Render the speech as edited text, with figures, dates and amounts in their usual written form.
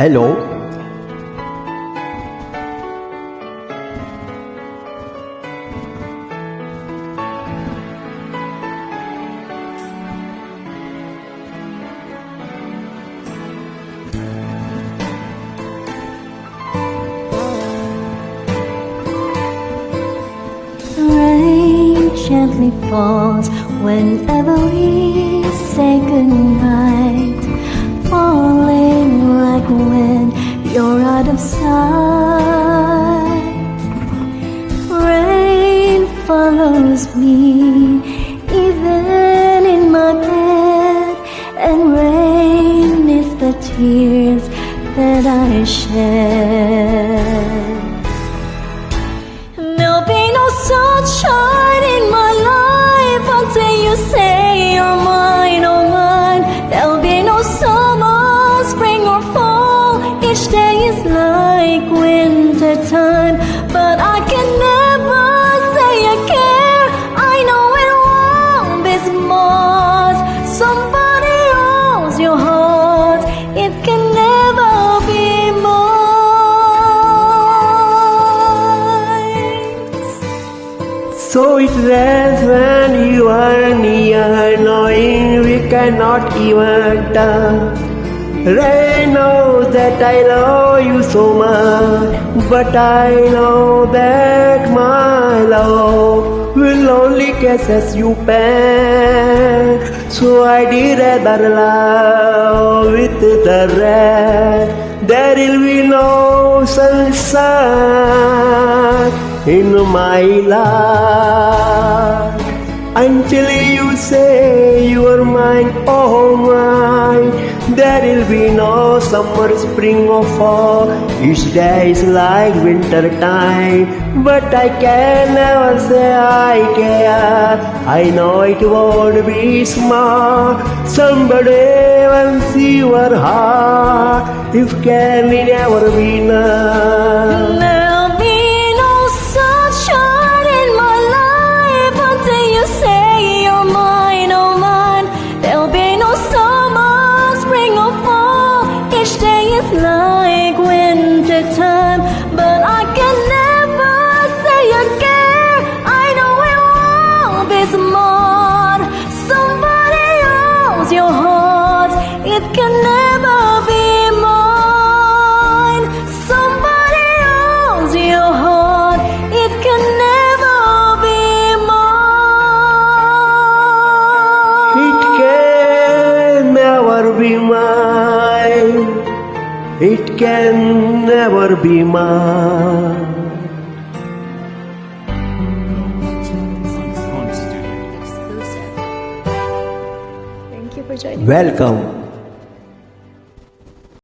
Hello. Rain gently falls whenever we say goodnight, falling like when you're out of sight. Rain follows me even in my bed, and rain is the tears that I shed. There'll be no sunshine in my life until you say you're mine, oh mine. There'll be no summer, spring or fall. Each day is like winter time, but I can never say I care. I know it won't be smart. Somebody owns your heart. It can never be mine. So it rains when you are near, knowing we cannot even touch. Rain knows that I love you so much, but I know that my love will only catch as you pain. So I did rather love with the rain. There will be no sunshine in my life until you say you are mine, oh mine. There will be no summer, spring or fall. Each day is like winter time, but I can never say I care. I know it won't be smart. Somebody will see your heart. If can it never be enough. There'll be no sunshine in my life until you say you're mine, oh mine. There'll be no summer, spring or fall. Each day is like winter time, but I can never say I care. I know it won't be smart. Somebody owns your heart. It can never be mine. Somebody owns your heart. It can never be mine. It can never be mine. It can never be mine. Thank you for joining. Welcome.